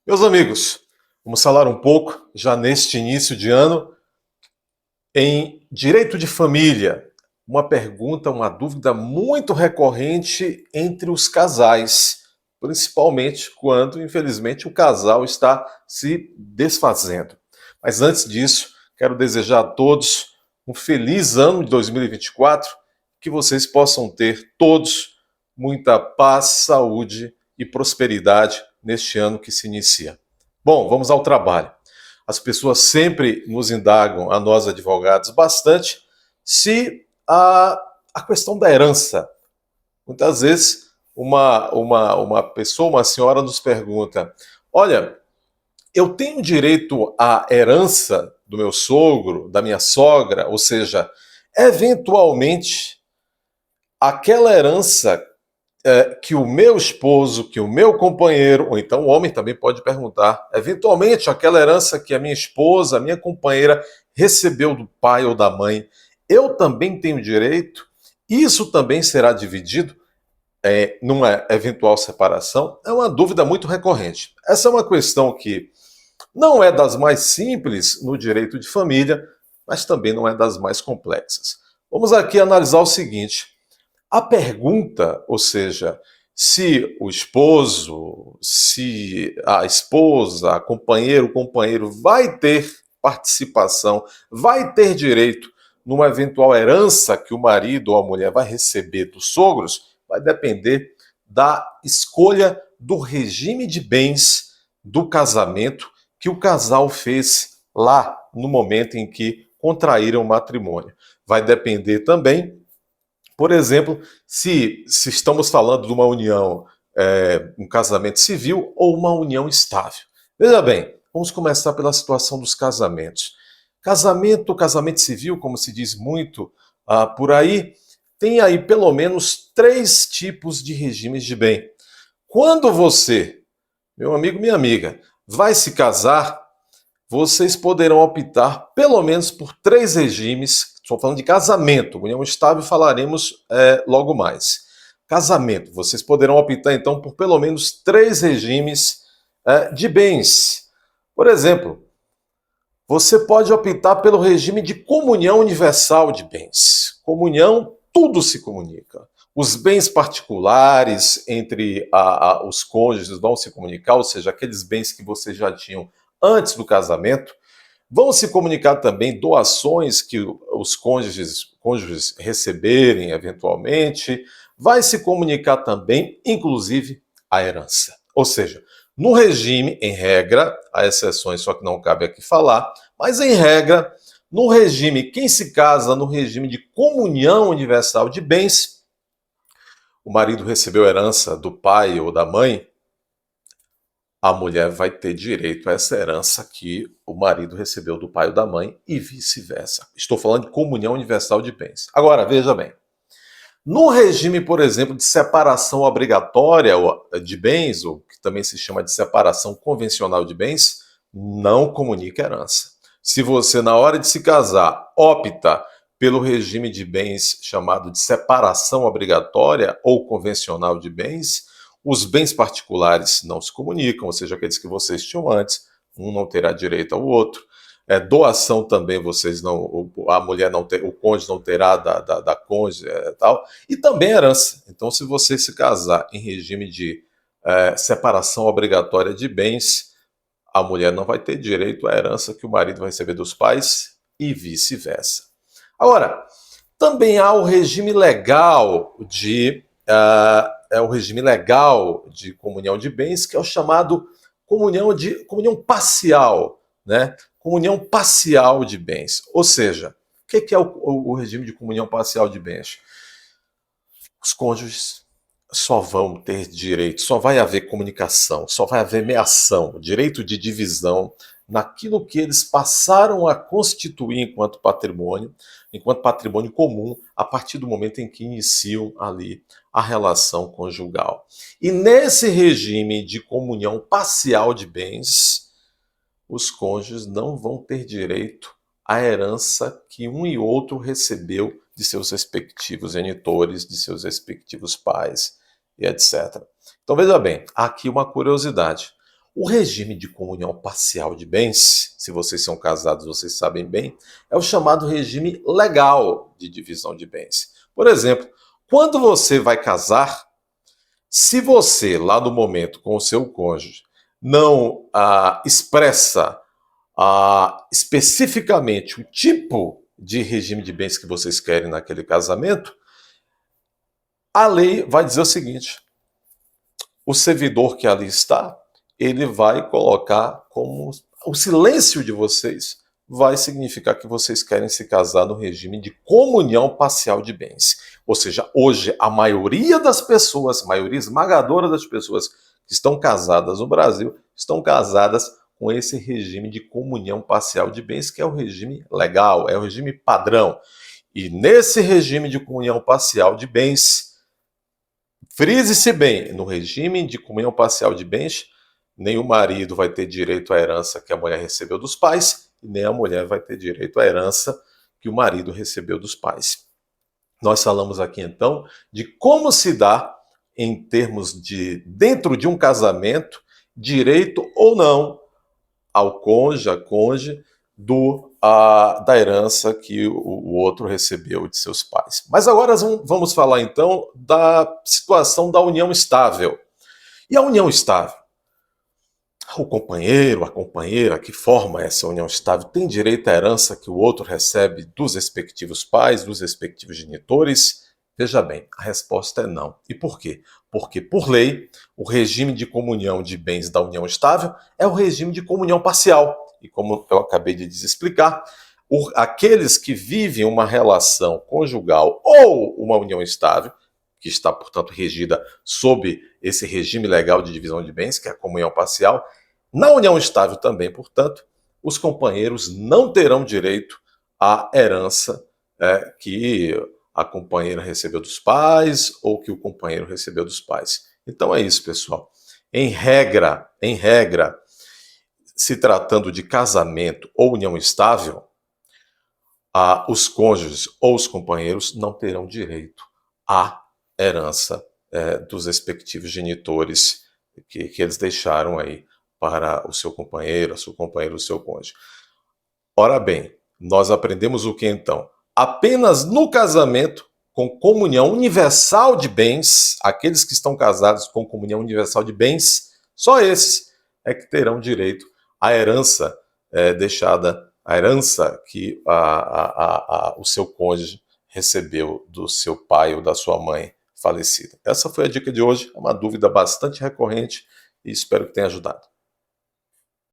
Meus amigos, vamos falar um pouco, já neste início de ano, em direito de família. Uma pergunta, uma dúvida muito recorrente entre os casais, principalmente quando, infelizmente, o casal está se desfazendo. Mas antes disso, quero desejar a todos um feliz ano de 2024, que vocês possam ter todos muita paz, saúde e prosperidade neste ano que se inicia. Bom, vamos ao trabalho. As pessoas sempre nos indagam, a nós advogados, bastante, se a questão da herança. Muitas vezes, uma pessoa, uma senhora nos pergunta: olha, eu tenho direito à herança do meu sogro, da minha sogra, ou seja, eventualmente, aquela herança que o meu esposo, que o meu companheiro, ou então o homem também pode perguntar, eventualmente aquela herança que a minha esposa, a minha companheira recebeu do pai ou da mãe, eu também tenho direito? Isso também será dividido numa eventual separação? É uma dúvida muito recorrente. Essa é uma questão que não é das mais simples no direito de família, mas também não é das mais complexas. Vamos aqui analisar o seguinte: a pergunta, ou seja, se o esposo, se a esposa, a companheira, o companheiro vai ter participação, vai ter direito numa eventual herança que o marido ou a mulher vai receber dos sogros, vai depender da escolha do regime de bens do casamento que o casal fez lá no momento em que contraíram o matrimônio. Vai depender também, por exemplo, se estamos falando de uma união, um casamento civil ou uma união estável. Veja bem, vamos começar pela situação dos casamentos. Casamento civil, como se diz muito por aí, tem aí pelo menos três tipos de regimes de bem. Quando você, meu amigo, minha amiga, vai se casar, vocês poderão optar pelo menos por três regimes. Estou falando de casamento, união estável falaremos logo mais. Casamento, vocês poderão optar então por pelo menos três regimes de bens. Por exemplo, você pode optar pelo regime de comunhão universal de bens. Comunhão, tudo se comunica. Os bens particulares entre os cônjuges vão se comunicar, ou seja, aqueles bens que vocês já tinham antes do casamento. Vão se comunicar também doações que os cônjuges receberem eventualmente. Vai se comunicar também, inclusive, a herança. Ou seja, no regime, em regra, há exceções, só que não cabe aqui falar, mas em regra, no regime, quem se casa no regime de comunhão universal de bens, o marido recebeu herança do pai ou da mãe, a mulher vai ter direito a essa herança que o marido recebeu do pai ou da mãe e vice-versa. Estou falando de comunhão universal de bens. Agora, veja bem. No regime, por exemplo, de separação obrigatória de bens, ou que também se chama de separação convencional de bens, não comunica herança. Se você, na hora de se casar, opta pelo regime de bens chamado de separação obrigatória ou convencional de bens, os bens particulares não se comunicam, ou seja, aqueles que vocês tinham antes, um não terá direito ao outro. Doação também vocês não, a mulher não ter, o cônjuge não terá da cônjuge tal, e também herança. Então, se você se casar em regime de separação obrigatória de bens, a mulher não vai ter direito à herança que o marido vai receber dos pais e vice-versa. Agora, também há o regime legal de comunhão de bens, que é o chamado comunhão parcial, né? Comunhão parcial de bens. Ou seja, o que é o regime de comunhão parcial de bens? Os cônjuges só vão ter direito, só vai haver comunicação, só vai haver meação, direito de divisão naquilo que eles passaram a constituir enquanto patrimônio comum, a partir do momento em que iniciam ali a relação conjugal. E nesse regime de comunhão parcial de bens, os cônjuges não vão ter direito à herança que um e outro recebeu de seus respectivos genitores, de seus respectivos pais e etc. Então veja bem, aqui uma curiosidade. O regime de comunhão parcial de bens, se vocês são casados, vocês sabem bem, é o chamado regime legal de divisão de bens. Por exemplo, quando você vai casar, se você, lá no momento, com o seu cônjuge, não expressa especificamente o tipo de regime de bens que vocês querem naquele casamento, a lei vai dizer o seguinte: o servidor que ali está, ele vai colocar como o silêncio de vocês vai significar que vocês querem se casar no regime de comunhão parcial de bens. Ou seja, hoje a maioria das pessoas, a maioria esmagadora das pessoas que estão casadas no Brasil, estão casadas com esse regime de comunhão parcial de bens, que é o regime legal, é o regime padrão. E nesse regime de comunhão parcial de bens, frise-se bem, no regime de comunhão parcial de bens, nem o marido vai ter direito à herança que a mulher recebeu dos pais, e nem a mulher vai ter direito à herança que o marido recebeu dos pais. Nós falamos aqui então de como se dá, em termos de, dentro de um casamento, direito ou não ao cônjuge, à cônjuge, da herança que o outro recebeu de seus pais. Mas agora vamos falar então da situação da união estável. E a união estável? O companheiro, a companheira que forma essa união estável tem direito à herança que o outro recebe dos respectivos pais, dos respectivos genitores? Veja bem, a resposta é não. E por quê? Porque, por lei, o regime de comunhão de bens da união estável é o regime de comunhão parcial. E como eu acabei de explicar, aqueles que vivem uma relação conjugal ou uma união estável, que está, portanto, regida sob esse regime legal de divisão de bens, que é a comunhão parcial, na união estável também, portanto, os companheiros não terão direito à herança que a companheira recebeu dos pais ou que o companheiro recebeu dos pais. Então é isso, pessoal. Em regra, se tratando de casamento ou união estável, os cônjuges ou os companheiros não terão direito à herança dos respectivos genitores que eles deixaram aí para o seu companheiro, a sua companheira, o seu cônjuge. Ora bem, nós aprendemos o que então? Apenas no casamento com comunhão universal de bens, aqueles que estão casados com comunhão universal de bens, só esses é que terão direito à herança deixada, a herança que o seu cônjuge recebeu do seu pai ou da sua mãe falecida. Essa foi a dica de hoje, é uma dúvida bastante recorrente e espero que tenha ajudado.